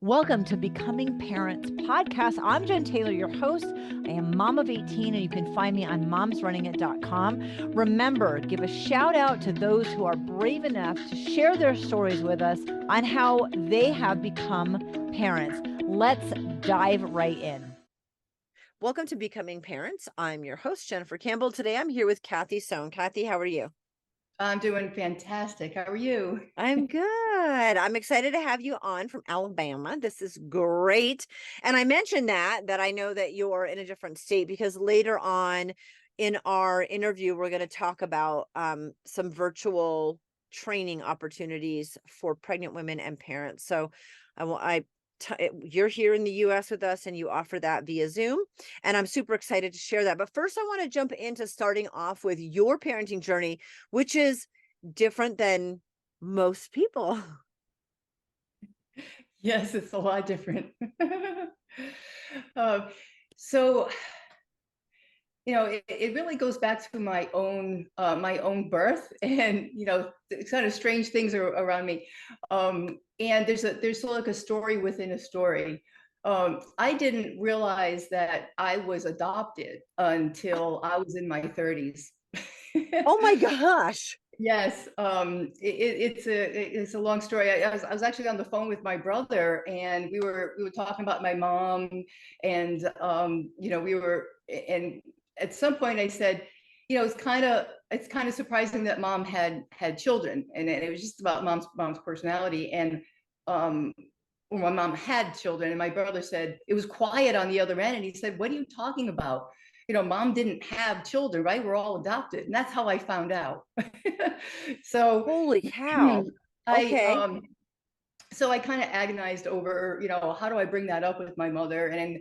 Welcome to Becoming Parents podcast. I'm Jen Taylor, your host. I am mom of 18, and you can find me on momsrunningit.com. Remember, give a shout out to those who are brave enough to share their stories with us on how they have become parents. Let's dive right in. Welcome to Becoming Parents. I'm your host, Jennifer Campbell. Today I'm here with Kathi Sohn. Kathi, how are you? I'm doing fantastic. How are you? I'm good. I'm excited to have you on from Alabama. This is great. And I mentioned that I know that you're in a different state because later on in our interview, we're going to talk about some virtual training opportunities for pregnant women and parents. So you're here in the US with us and you offer that via Zoom. And I'm super excited to share that. But first, I want to jump into starting off with your parenting journey, which is different than most people. Yes, it's a lot different. uh, so, it really goes back to my own birth, and it's kind of strange things are around me. And there's sort of like a story within a story. I didn't realize that I was adopted until I was in my 30s. Oh my gosh. Yes, it's a long story. I was actually on the phone with my brother, and we were talking about my mom, and and at some point I said, it's kind of surprising that mom had children, and it was just about mom's personality, and um, when my mom had children, and my brother said it was quiet on the other end, and he said, "What are you talking about? Mom didn't have children, right? We're all adopted." And that's how I found out. So Holy cow. I Okay. so I kind of agonized over, how do I bring that up with my mother? And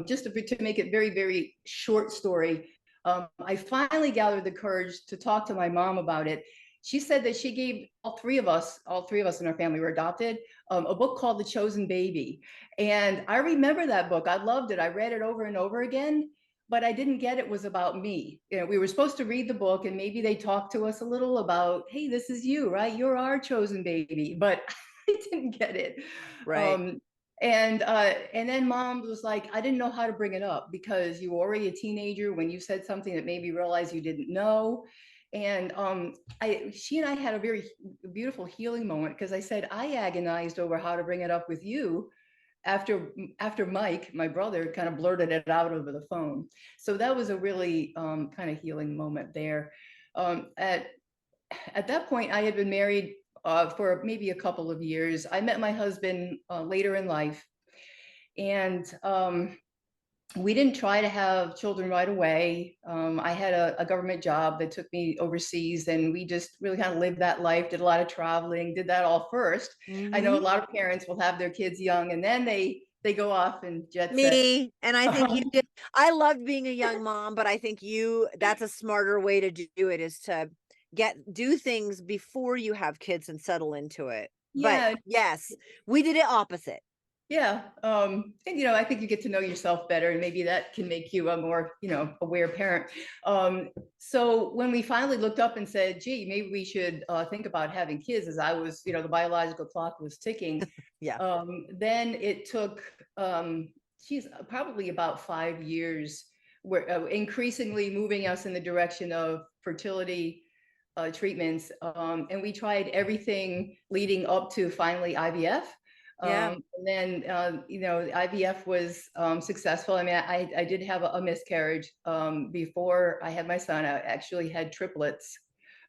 just to make it very, very short story, I finally gathered the courage to talk to my mom about it. She said that she gave all three of us in our family were adopted, a book called The Chosen Baby. And I remember that book. I loved it. I read it over and over again, but I didn't get it was about me. We were supposed to read the book, and maybe they talked to us a little about, hey, this is you, right? You're our chosen baby. But I didn't get it. Right. Um, and then mom was like, I didn't know how to bring it up because you were already a teenager when you said something that made me realize you didn't know. And she and I had a very beautiful healing moment, because I said I agonized over how to bring it up with you after Mike, my brother, kind of blurted it out over the phone. So that was a really kind of healing moment there. At that point, I had been married for maybe a couple of years. I met my husband later in life, and we didn't try to have children right away. I had a government job that took me overseas, and we just really kind of lived that life, did a lot of traveling, did that all first. I know a Mm-hmm. lot of parents will have their kids young, and then they go off and jet set. Me. And I think you did. I loved being a young mom, but I think that's a smarter way to do it is to do things before you have kids and settle into it. But Yeah, yes, we did it opposite. yeah. And I think you get to know yourself better, and maybe that can make you a more, aware parent. So when we finally looked up and said, gee, maybe we should think about having kids, as I was, the biological clock was ticking, Yeah. then it took, geez, probably about 5 years, where increasingly moving us in the direction of fertility treatments. And we tried everything leading up to finally IVF. Yeah. And then, IVF was successful. I mean, I did have a miscarriage before I had my son. I actually had triplets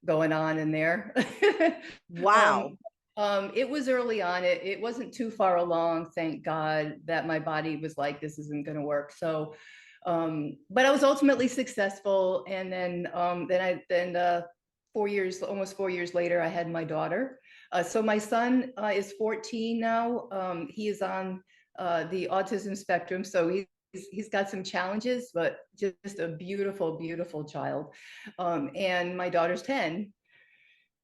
going on in there. um, Wow. it was early on. It wasn't too far along, thank God, that my body was like, this isn't going to work. So, but I was ultimately successful. And then 4 years, almost 4 years later, I had my daughter. So my son is 14 now. He is on the autism spectrum, so he's got some challenges, but just a beautiful, beautiful child. And my daughter's 10.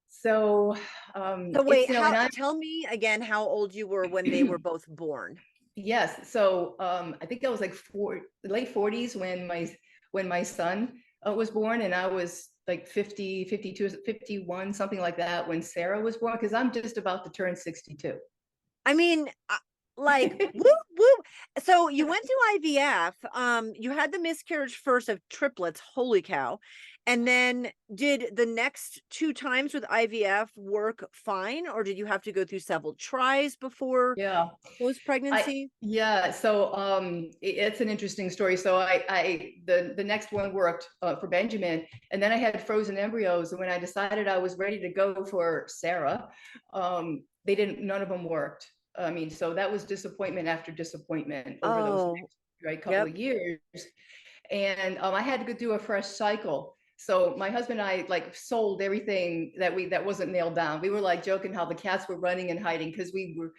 So So it's wait, and how I tell me again how old you were when they were both born. yes. So I think I was like late 40s when my son was born, and I was like 50, 52, 51, something like that when Sarah was born, because I'm just about to turn 62. I mean, Like whoop whoop. So you went through IVF. You had the miscarriage first of triplets. Holy cow! And then did the next two times with IVF work fine, or did you have to go through several tries before Yeah. post pregnancy? Yeah, so it's an interesting story. So the next one worked for Benjamin, and then I had frozen embryos. And when I decided I was ready to go for Sarah, they didn't. None of them worked. I mean, so that was disappointment after disappointment over those Oh, next couple yep. of years. And I had to do a fresh cycle. So my husband and I like sold everything that wasn't nailed down. We were like joking how the cats were running and hiding because we were,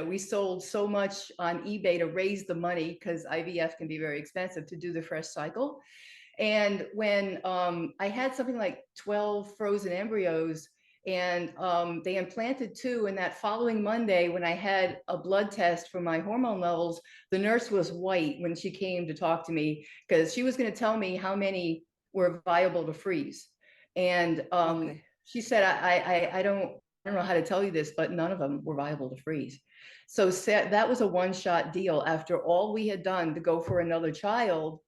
we sold so much on eBay to raise the money because IVF can be very expensive to do the fresh cycle. And when I had something like 12 frozen embryos, and they implanted two, and that following Monday, when I had a blood test for my hormone levels, the nurse was white when she came to talk to me because she was going to tell me how many were viable to freeze. And Okay. she said, I don't know how to tell you this, but none of them were viable to freeze. So that was a one-shot deal after all we had done to go for another child.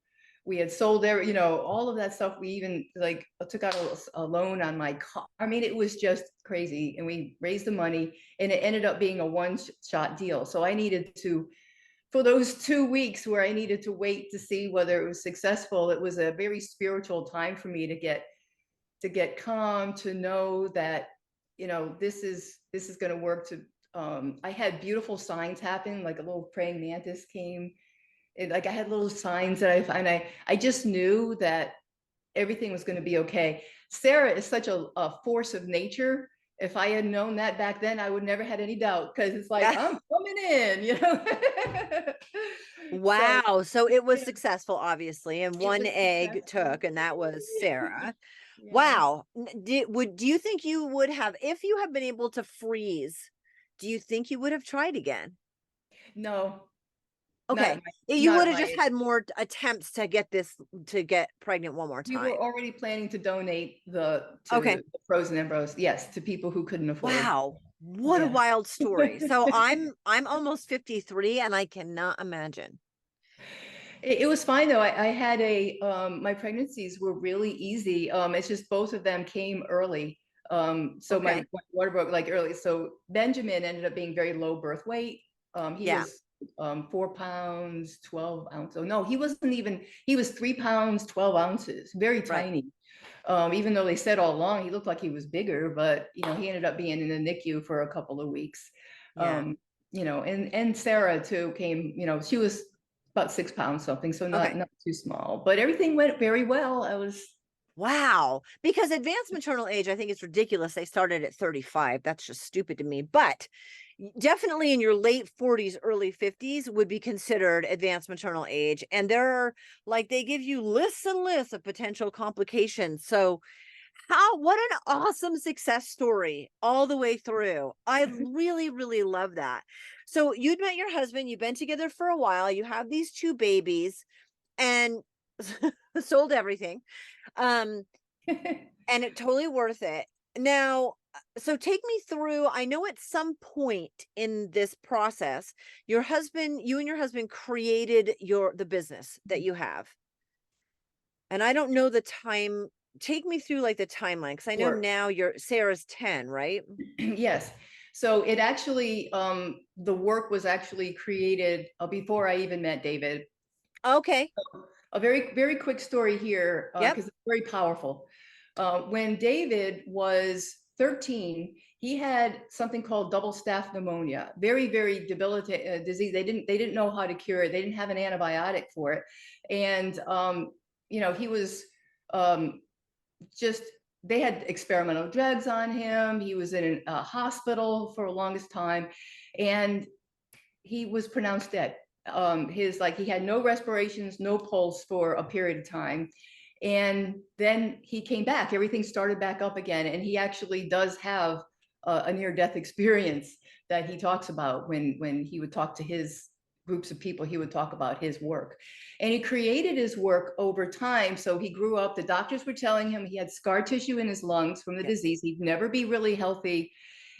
We had sold there, all of that stuff. We even like took out a loan on my car. I mean, it was just crazy. And we raised the money, and it ended up being a one-shot deal. So I needed to, for those 2 weeks where I needed to wait to see whether it was successful, it was a very spiritual time for me to get calm, to know that, this is going to work. I had beautiful signs happen, like a little praying mantis came. Like I had little signs that I find. I just knew that everything was going to be okay. Sarah is such a force of nature. If I had known that back then, I would never had any doubt, because it's like, Yeah. I'm coming in. So Wow. So it was yeah, successful, obviously, and it one was egg successful. took, and that was Sarah. Yeah. Wow. Do you think you would have, if you had been able to freeze, do you think you would have tried again? No, not at Okay. my You not would at have my just age. had more attempts to get this, to get pregnant one more We were time. already planning to donate to Okay. the frozen embryos, yes, to people who couldn't afford. Wow. What a Yeah. wild story. So I'm almost 53 and I cannot imagine. It was fine though. I had my pregnancies were really easy. It's just both of them came early. So my Okay. water broke like early. So Benjamin ended up being very low birth weight. He Yeah, was 4 pounds, 12 ounces. Oh, no, he wasn't even, he was 3 pounds, 12 ounces, very right. tiny. Even though they said all along he looked like he was bigger, but he ended up being in the NICU for a couple of weeks. Yeah. Um, and Sarah too came, she was about 6 pounds something, so Okay. not too small, but everything went very well. I was, Wow. Because advanced maternal age, I think it's ridiculous. They started at 35. That's just stupid to me. But definitely in your late 40s, early 50s would be considered advanced maternal age. And there are, like, they give you lists and lists of potential complications. So, what an awesome success story all the way through. I really, really love that. So, you'd met your husband, you've been together for a while, you have these two babies, and sold everything. Um, and it totally worth it. Now, so take me through. I know at some point in this process, you and your husband created the business that you have. And I don't know the time. Take me through like the timeline, because I know sure. now Sarah's 10, right? Yes. So it actually, the work was actually created before I even met David. Okay. A very, very quick story here, Yep. because it's very powerful. When David was 13, he had something called double staph pneumonia, very, very debilitating disease. They didn't know how to cure it. They didn't have an antibiotic for it. And, he was um, just, they had experimental drugs on him. He was in a hospital for the longest time, and he was pronounced dead. He had no respirations, no pulse for a period of time. And then he came back, everything started back up again. And he actually does have a near-death experience that he talks about when he would talk to his groups of people. He would talk about his work, and he created his work over time. So he grew up, the doctors were telling him he had scar tissue in his lungs from the Yep. disease, he'd never be really healthy.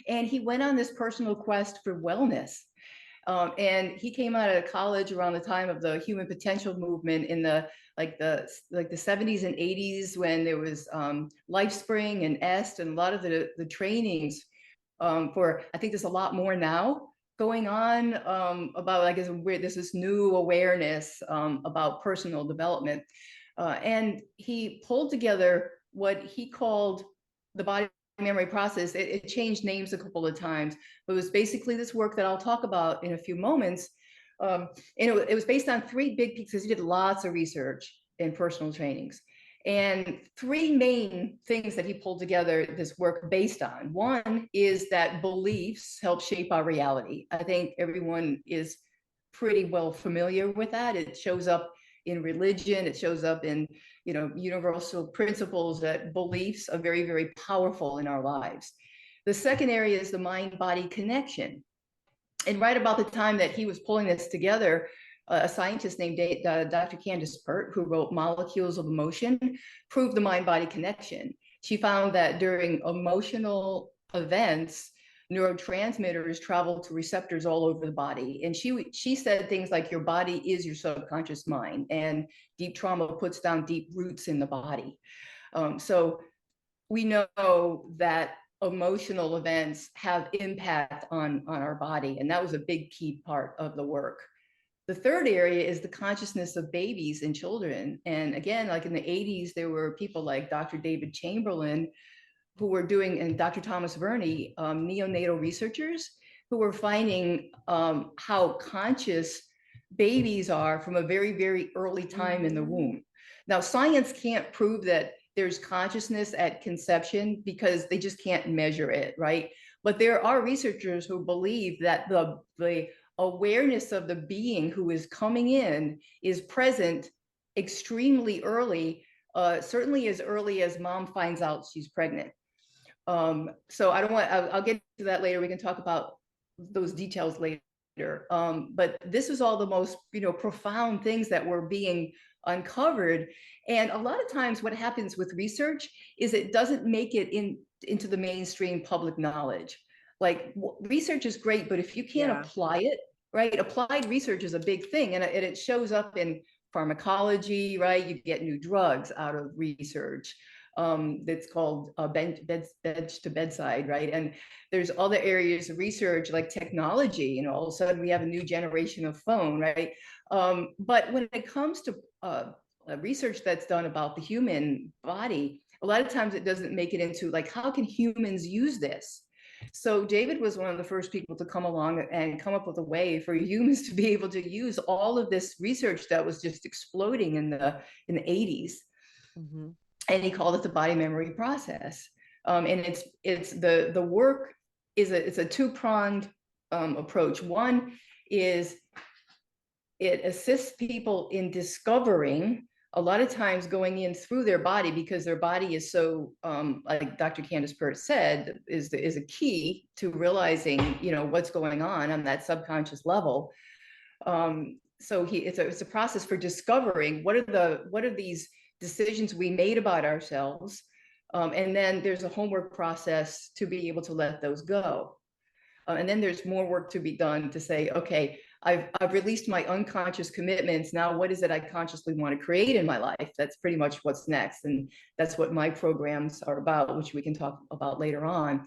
And he went on this personal quest for wellness. And he came out of college around the time of the human potential movement in the 70s and 80s, when there was LifeSpring and EST and a lot of the trainings for, I think there's a lot more now going on about, I guess, where there's this new awareness about personal development. And he pulled together what he called the body memory process. It changed names a couple of times, but it was basically this work that I'll talk about in a few moments. And it was based on three big pieces. He did lots of research in personal trainings. And three main things that he pulled together this work based on. One is that beliefs help shape our reality. I think everyone is pretty well familiar with that. It shows up in religion, it shows up in, universal principles, that beliefs are very, very powerful in our lives. The second area is the mind-body connection. And right about the time that he was pulling this together, a scientist named Dr. Candace Pert, who wrote Molecules of Emotion, proved the mind-body connection. She found that during emotional events, neurotransmitters travel to receptors all over the body. And she said things like, your body is your subconscious mind, and deep trauma puts down deep roots in the body. So we know that emotional events have impact on our body, and that was a big key part of the work. The third area is the consciousness of babies and children. And again, like in the 80s, there were people like Dr. David Chamberlain who were doing, and Dr. Thomas Verney, neonatal researchers who were finding how conscious babies are from a very, very early time in the womb. Now, science can't prove that there's consciousness at conception because they just can't measure it, right? But there are researchers who believe that the awareness of the being who is coming in is present extremely early, certainly as early as mom finds out she's pregnant. So I don't want, I'll get to that later. We can talk about those details later. But this is all the most, profound things that were being uncovered. And a lot of times what happens with research is it doesn't make it into the mainstream public knowledge. Like, research is great, but if you can't apply it, right? Applied research is a big thing, and it shows up in pharmacology, right? You get new drugs out of research. That's called bench to bedside, right? And there's other areas of research like technology, all of a sudden we have a new generation of phone, right? But when it comes to research that's done about the human body, a lot of times it doesn't make it into, like, how can humans use this? So David was one of the first people to come along and come up with a way for humans to be able to use all of this research that was just exploding in the 80s. Mm-hmm. And he called it the body memory process. And it's the work is a two-pronged approach. One is it assists people in discovering, a lot of times going in through their body, because their body is so, like Dr. Candace Pert said, is a key to realizing, what's going on that subconscious level. So it's a process for discovering what are these decisions we made about ourselves. And then there's a homework process to be able to let those go. And then there's more work to be done to say, okay, I've released my unconscious commitments. Now, what is it I consciously want to create in my life? That's pretty much what's next. And that's what my programs are about, which we can talk about later on.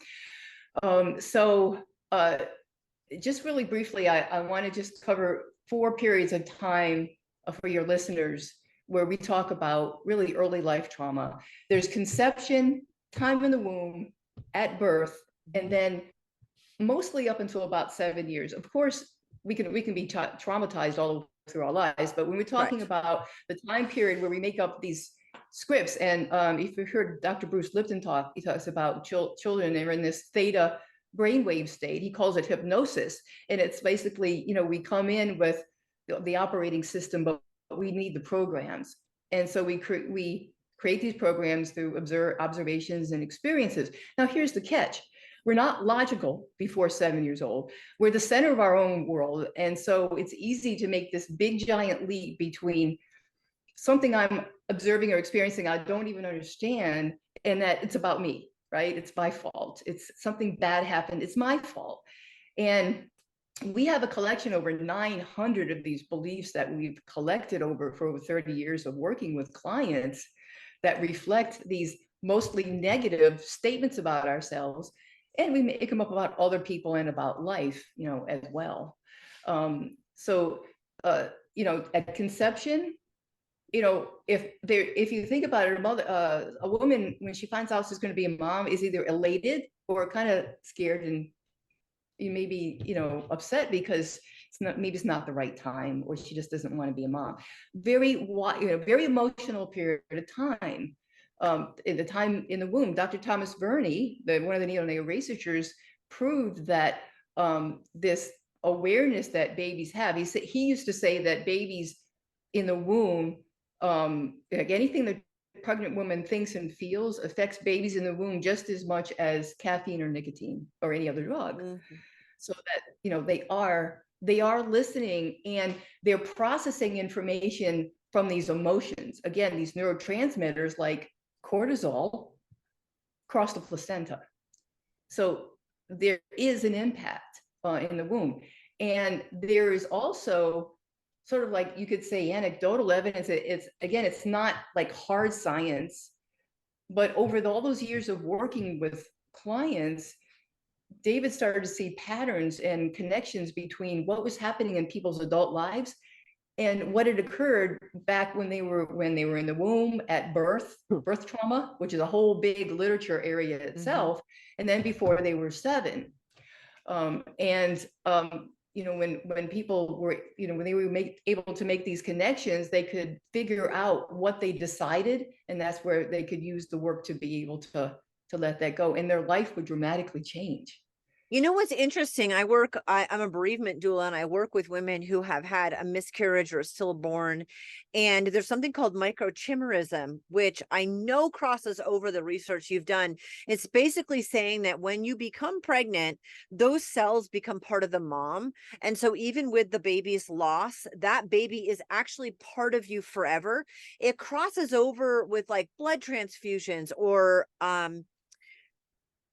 So just really briefly, I want to just cover 4 periods of time for your listeners where we talk about really early life trauma. There's conception, time in the womb, at birth, and then mostly up until about 7 years. Of course, we can be traumatized all through our lives, but when we're talking about the time period where we make up these scripts, and if you've heard Dr. Bruce Lipton talk, he talks about children, they're in this theta brainwave state. He calls it hypnosis. And it's basically, we come in with the operating system, but we need the programs. And so we create these programs through observations and experiences. Now, here's the catch. We're not logical before 7 years old. We're the center of our own world. And so it's easy to make this big, giant leap between something I'm observing or experiencing I don't even understand, and that it's about me, right? It's my fault. It's something bad happened. It's my fault. And we have a collection over 900 of these beliefs that we've collected for over 30 years of working with clients that reflect these mostly negative statements about ourselves. And we make them up about other people and about life, as well. So, at conception, if you think about it, a woman, when she finds out she's going to be a mom, is either elated or kind of scared, and you may be, upset because maybe it's not the right time, or she just doesn't want to be a mom. Very emotional period of time. In the time in the womb, Dr. Thomas Verney, one of the neonatal researchers, proved that this awareness that babies have. He used to say that babies in the womb, like anything the pregnant woman thinks and feels, affects babies in the womb just as much as caffeine or nicotine or any other drug. Mm-hmm. So that they are listening, and they're processing information from these emotions. Again, these neurotransmitters like cortisol cross the placenta. So there is an impact in the womb. And there is also sort of, like, you could say, anecdotal evidence. It's not like hard science, but over all those years of working with clients, David started to see patterns and connections between what was happening in people's adult lives and what had occurred back when they were in the womb, at birth trauma, which is a whole big literature area itself, mm-hmm. and then before they were 7. When people were, when they were able to make these connections, they could figure out what they decided, and that's where they could use the work to be able to let that go, and their life would dramatically change. You know what's interesting? I'm a bereavement doula, and I work with women who have had a miscarriage or stillborn. And there's something called microchimerism, which I know crosses over the research you've done. It's basically saying that when you become pregnant, those cells become part of the mom. And so even with the baby's loss, that baby is actually part of you forever. It crosses over with like blood transfusions or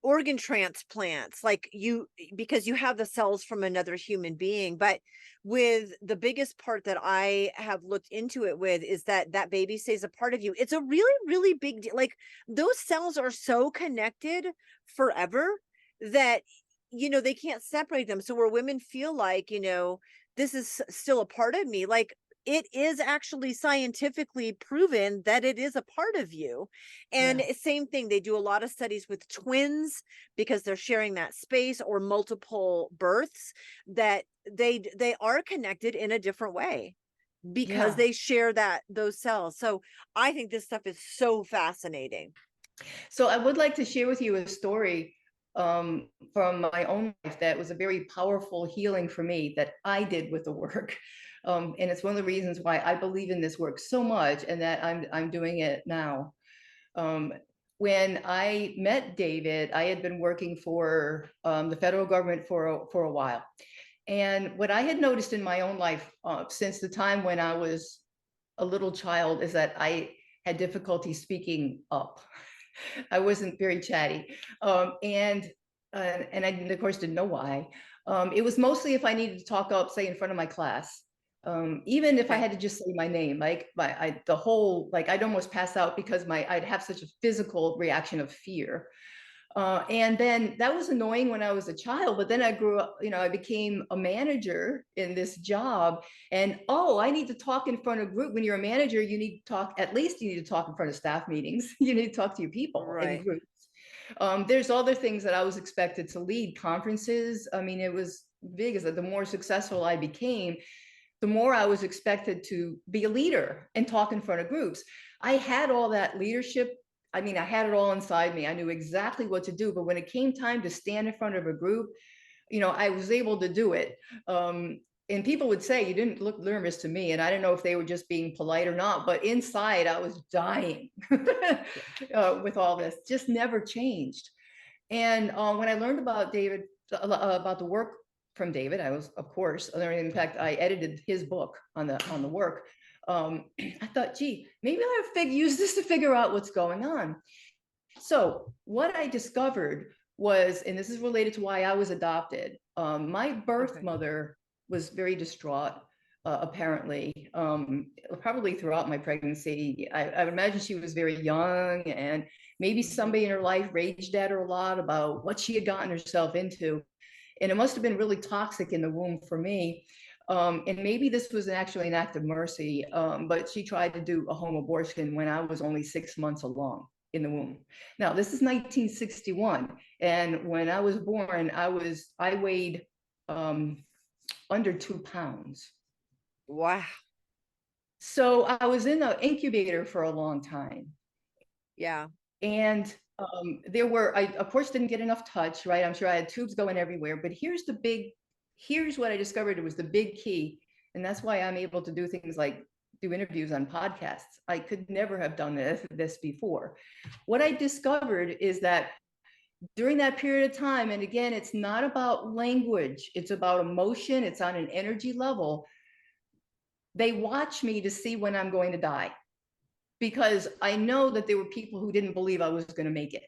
organ transplants, like because you have the cells from another human being. But with the biggest part that I have looked into it with is that baby stays a part of you. It's a really, really big deal. Like, those cells are so connected forever that they can't separate them. So where women feel like, this is still a part of me, like, it is actually scientifically proven that it is a part of you. And yeah. Same thing, they do a lot of studies with twins because they're sharing that space, or multiple births, that they are connected in a different way because they share those cells. So I think this stuff is so fascinating. So I would like to share with you a story from my own life that was a very powerful healing for me that I did with the work. And it's one of the reasons why I believe in this work so much, and that I'm doing it now. When I met David, I had been working for the federal government for a while. And what I had noticed in my own life since the time when I was a little child is that I had difficulty speaking up. I wasn't very chatty. And I, of course, didn't know why. It was mostly if I needed to talk up, say, in front of my class. Even if I had to just say my name, like I'd almost pass out because I'd have such a physical reaction of fear. And then that was annoying when I was a child, but then I grew up, I became a manager in this job, and I need to talk in front of a group. When you're a manager, you need to talk, at least you need to talk in front of staff meetings. You need to talk to your people in groups. There's other things that I was expected to lead, conferences. I mean, it was big, as the more successful I became, the more I was expected to be a leader and talk in front of groups. I had all that leadership. I mean, I had it all inside me. I knew exactly what to do. But when it came time to stand in front of a group, I was able to do it. And people would say, you didn't look nervous to me. And I didn't know if they were just being polite or not. But inside, I was dying with all this. Just never changed. And when I learned about David, about the work from David, I was, of course, in fact, I edited his book on the work. I thought, gee, maybe I'll use this to figure out what's going on. So what I discovered was, and this is related to why I was adopted, My birth Okay. mother was very distraught, apparently, probably throughout my pregnancy. I would imagine she was very young, and maybe somebody in her life raged at her a lot about what she had gotten herself into. And it must have been really toxic in the womb for me. And maybe this was actually an act of mercy, but she tried to do a home abortion when I was only 6 months along in the womb. Now, this is 1961. And when I was born, I weighed under 2 pounds. Wow. So I was in the incubator for a long time. Yeah. And I of course didn't get enough touch, right? I'm sure I had tubes going everywhere, but here's what I discovered. It was the big key. And that's why I'm able to do things like do interviews on podcasts. I could never have done this before. What I discovered is that during that period of time, and again, it's not about language, it's about emotion, it's on an energy level. They watch me to see when I'm going to die, because I know that there were people who didn't believe I was going to make it.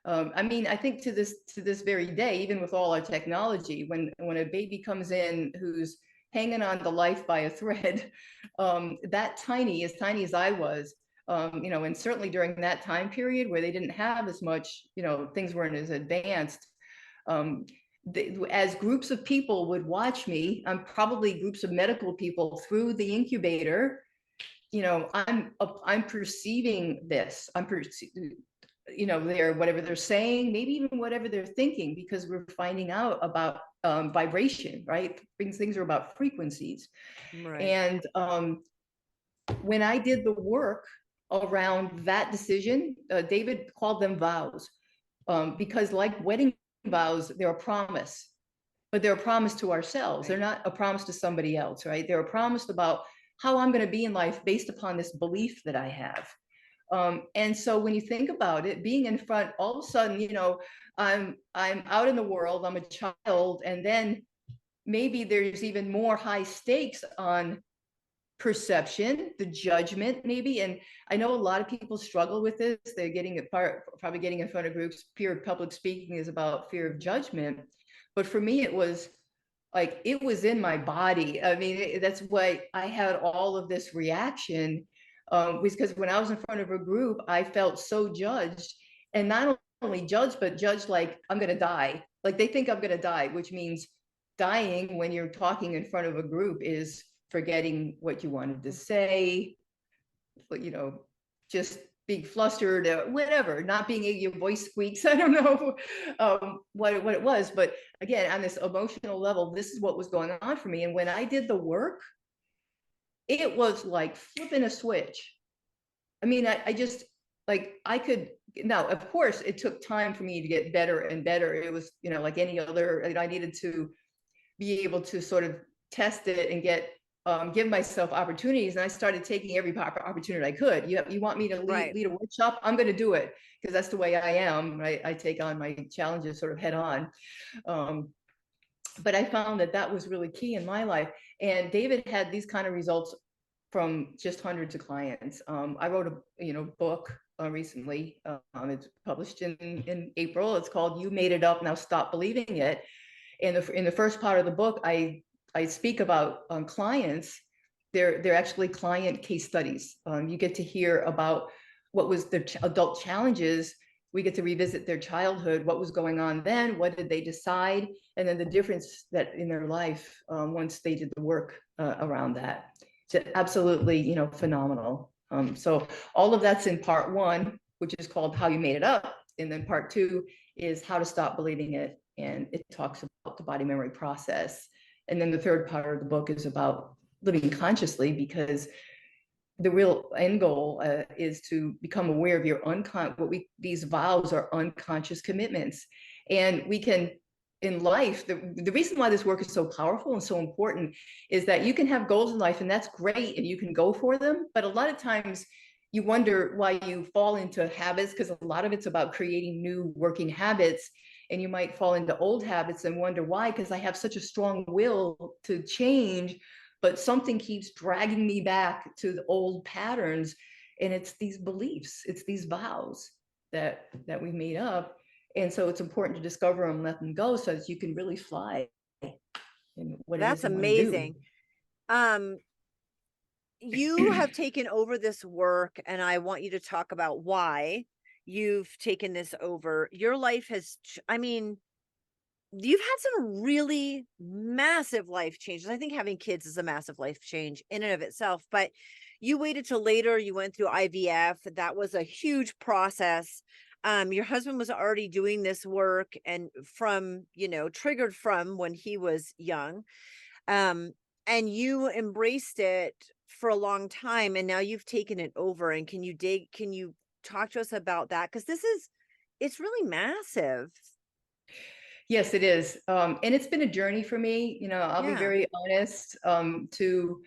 I mean, I think to this very day, even with all our technology, when a baby comes in who's hanging on to life by a thread, that tiny as I was, and certainly during that time period where they didn't have as much, things weren't as advanced. As groups of people would watch me, probably groups of medical people through the incubator, I'm perceiving this. Whatever they're saying, maybe even whatever they're thinking, because we're finding out about vibration, right? Things are about frequencies. Right. And when I did the work around that decision, David called them vows, because like wedding vows, they're a promise, but they're a promise to ourselves. They're not a promise to somebody else, right? They're a promise about how I'm going to be in life based upon this belief that I have. And so when you think about it, being in front, all of a sudden, I'm out in the world, I'm a child, and then maybe there's even more high stakes on perception, the judgment, maybe. And I know a lot of people struggle with this. They're probably getting in front of groups. Fear of public speaking is about fear of judgment. But for me, it was like, it was in my body. I mean, that's why I had all of this reaction, because when I was in front of a group, I felt so judged, and not only judged, but judged like I'm going to die. Like they think I'm going to die, which means dying when you're talking in front of a group is forgetting what you wanted to say, just being flustered, whatever, not being able, your voice squeaks. I don't know what it was, but again, on this emotional level, this is what was going on for me. And when I did the work, it was like flipping a switch. I mean, I just, like, I could, now, of course, it took time for me to get better and better. It was, like any other, I needed to be able to sort of test it and give myself opportunities. And I started taking every opportunity I could. You want me to lead a workshop? I'm going to do it, because that's the way I am. Right? I take on my challenges sort of head on. But I found that was really key in my life. And David had these kind of results from just hundreds of clients. I wrote a book recently. It's published in April. It's called "You Made It Up, Now Stop Believing It." And in the first part of the book, I speak about clients. They're actually client case studies. You get to hear about what was the adult challenges. We get to revisit their childhood, what was going on then, what did they decide, and then the difference that in their life once they did the work around that. It's absolutely, phenomenal. So all of that's in part one, which is called How You Made It Up. And then part two is How to Stop Believing It. And it talks about the body memory process. And then the third part of the book is about living consciously, because the real end goal is to become aware of your these vows are unconscious commitments. And we can, in life, the reason why this work is so powerful and so important is that you can have goals in life, and that's great, and you can go for them. But a lot of times you wonder why you fall into habits, because a lot of it's about creating new working habits. And you might fall into old habits and wonder why, because I have such a strong will to change, but something keeps dragging me back to the old patterns. And it's these beliefs, it's these vows that we made up. And so it's important to discover them, let them go, so that you can really fly. and what it is That's I want to do. amazing. Um, you have taken over this work, and I want you to talk about why you've taken this over. Your life has, I mean, you've had some really massive life changes. I think having kids is a massive life change in and of itself, but you waited till later, you went through IVF. That was a huge process. Your husband was already doing this work and from, triggered from when he was young. Um, and you embraced it for a long time and now you've taken it over. And can you talk to us about that? Because it's really massive. Yes, it is. And it's been a journey for me. I'll be Yeah. very honest, to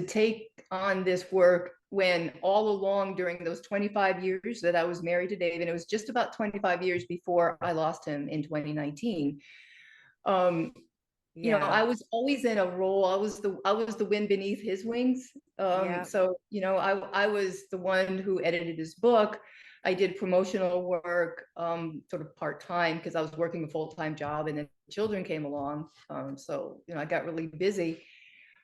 take on this work when all along during those 25 years that I was married to David, it was just about 25 years before I lost him in 2019. Um, Yeah. I was always in a role. I was the wind beneath his wings. Yeah. So I was the one who edited his book. I did promotional work, sort of part time because I was working a full time job, and then children came along. So I got really busy,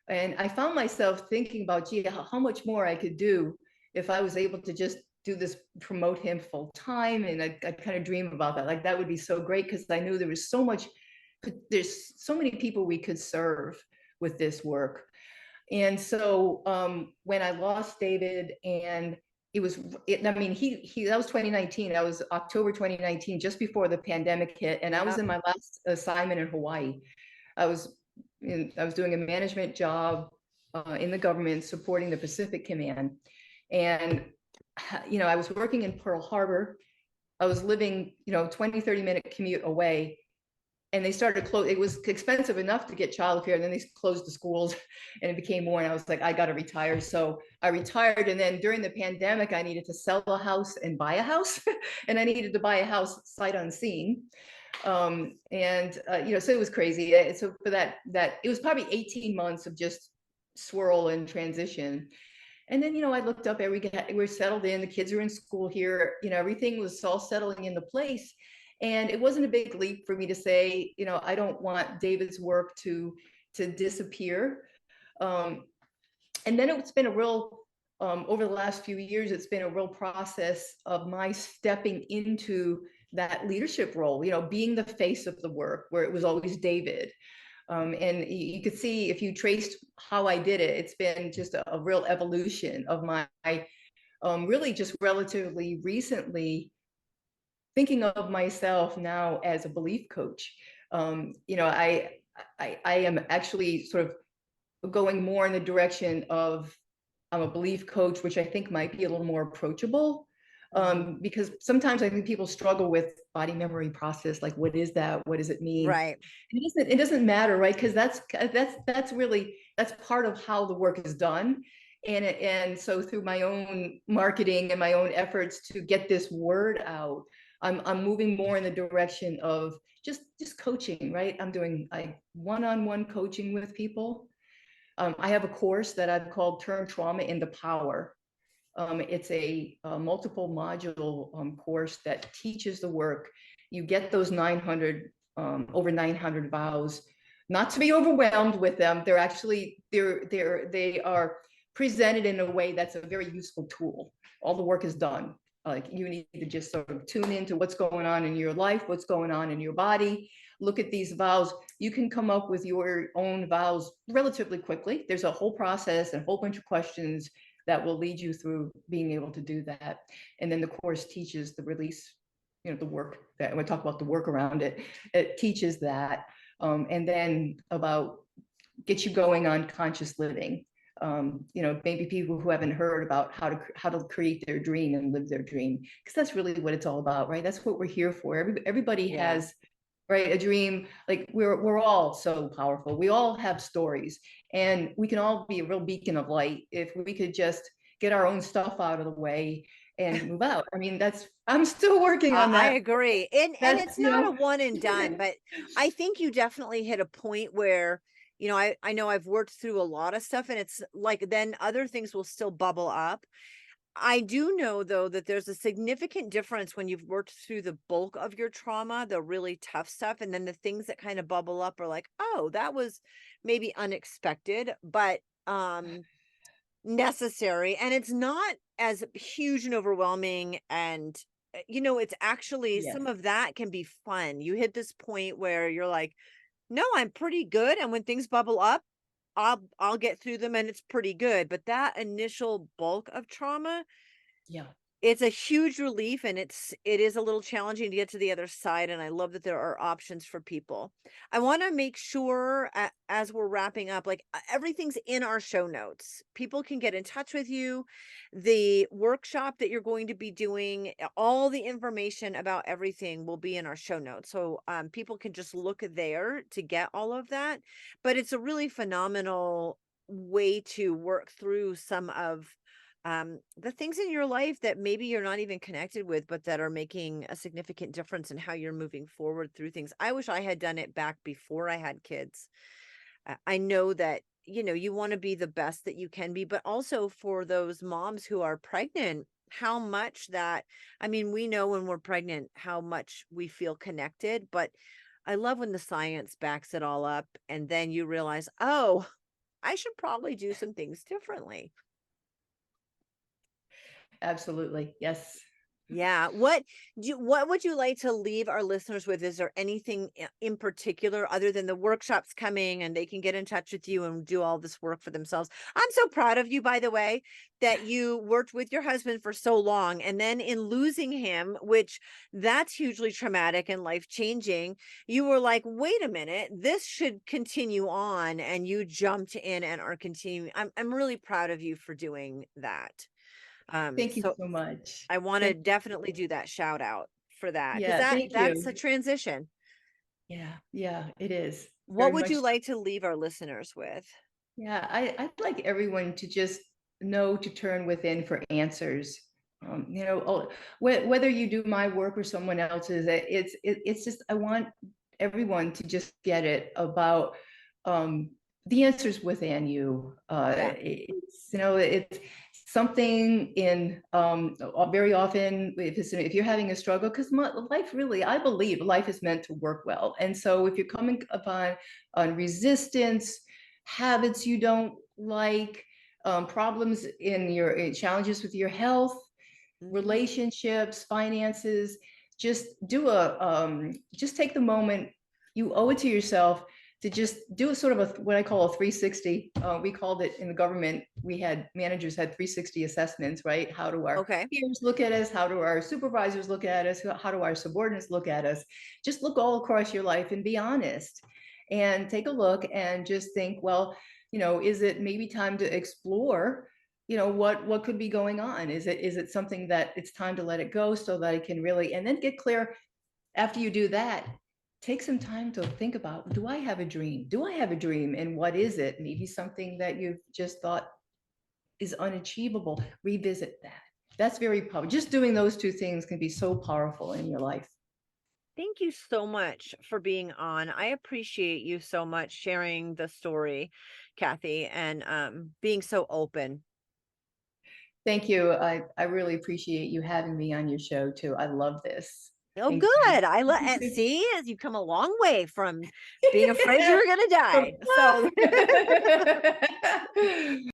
and I found myself thinking about, gee, how much more I could do if I was able to just do this, promote him full time. And I kind of dream about that. Like that would be so great because I knew there's so many people we could serve with this work. And so when I lost David, and I mean, that was 2019. That was October 2019, just before the pandemic hit. And I was Yeah. in my last assignment in Hawaii. I was I was doing a management job in the government supporting the Pacific Command. And, I was working in Pearl Harbor. I was living, 20-30 minute commute away, and they started to close. It was expensive enough to get childcare, and then they closed the schools, and it became more. And I was like, I got to retire. So I retired, and then during the pandemic, I needed to sell a house and buy a house, and I needed to buy a house sight unseen. And so it was crazy. So for that it was probably 18 months of just swirl and transition. And then, I looked up, we're settled in, the kids are in school here, everything was all settling into place. And it wasn't a big leap for me to say, I don't want David's work to disappear. Um, and then it's been a real, over the last few years, it's been a real process of my stepping into that leadership role, being the face of the work where it was always David. And you could see, if you traced how I did it, it's been just a real evolution of my, really just relatively recently thinking of myself now as a belief coach. I am actually sort of going more in the direction of, I'm a belief coach, which I think might be a little more approachable. Mhm. Because sometimes I think people struggle with body memory process, like what is that? What does it mean? Right. It doesn't matter, right? Because that's part of how the work is done. And so through my own marketing and my own efforts to get this word out, I'm moving more in the direction of just coaching, right? I'm doing one-on-one coaching with people. I have a course that I've called Turn Trauma into Power. It's a multiple module course that teaches the work. You get those 900, over 900 vows, not to be overwhelmed with them. They are presented in a way that's a very useful tool. All the work is done. Like, you need to just sort of tune into what's going on in your life, what's going on in your body. Look at these vows. You can come up with your own vows relatively quickly. There's a whole process and a whole bunch of questions that will lead you through being able to do that. And then the course teaches the release, the work that, when we talk about the work around it, it teaches that. And then about get you going on conscious living. Maybe people who haven't heard about how to create their dream and live their dream, because that's really what it's all about, right? That's what we're here for. Everybody Yeah. has, right, a dream. Like, we're all so powerful. We all have stories, and we can all be a real beacon of light if we could just get our own stuff out of the way and move out. I mean, I'm still working on I that. agree. And That's, it's not a one and done, but I think you definitely hit a point where, I know I've worked through a lot of stuff and it's like then other things will still bubble up. I do know though that there's a significant difference when you've worked through the bulk of your trauma, the really tough stuff, and then the things that kind of bubble up are like, oh, that was maybe unexpected, but necessary. And it's not as huge and overwhelming. And it's actually some Yes. of that can be fun. You hit this point where you're like, no, I'm pretty good. And when things bubble up, I'll get through them and it's pretty good. But that initial bulk of trauma, Yeah. it's a huge relief, and it is a little challenging to get to the other side, and I love that there are options for people. I wanna make sure as we're wrapping up, like, everything's in our show notes. People can get in touch with you. The workshop that you're going to be doing, all the information about everything will be in our show notes, so, people can just look there to get all of that, but it's a really phenomenal way to work through some of the things in your life that maybe you're not even connected with, but that are making a significant difference in how you're moving forward through things. I wish I had done it back before I had kids. I know that, you want to be the best that you can be, but also for those moms who are pregnant, how much that, I mean, we know when we're pregnant how much we feel connected, but I love when the science backs it all up and then you realize, oh, I should probably do some things differently. Absolutely. Yes. Yeah. What would you like to leave our listeners with? Is there anything in particular other than the workshops coming and they can get in touch with you and do all this work for themselves? I'm so proud of you, by the way, that you worked with your husband for so long and then in losing him, which that's hugely traumatic and life-changing, you were like, "Wait a minute, this should continue on," and you jumped in and are continuing. I'm really proud of you for doing that. Thank you So so much. I wanna Thank definitely do that shout out for that, because Yeah, thank that's a you. transition. Yeah, yeah, it is. What Very would you much. like to leave our listeners with? Yeah, I'd like everyone to just know to turn within for answers. Whether you do my work or someone else's, it's just I want everyone to just get it about um, the answers within you. Yeah. It's something in very often if you're having a struggle because life really I believe life is meant to work well, and so if you're coming upon on resistance, habits you don't like, problems in your challenges with your health, Mhm. relationships, finances, just take the moment. You owe it to yourself to just do a sort of what I call a 360. We called it in the government. We had managers had 360 assessments, right? How do our Okay. peers look at us? How do our supervisors look at us? How do our subordinates look at us? Just look all across your life and be honest, and take a look and just think, well, is it maybe time to explore what could be going on? Is it something that it's time to let it go so that I can really, and then get clear after you do that. Take some time to think about, do I have a dream? Do I have a dream? And what is it? Maybe something that you've just thought is unachievable. Revisit that. That's very powerful. Just doing those two things can be so powerful in your life. Thank you so much for being on. I appreciate you so much sharing the story, Kathy, and, being so open. Thank you. I really appreciate you having me on your show too. I love this. Oh, Thank you. good. See, as you've come a long way from being afraid you were gonna From- die. So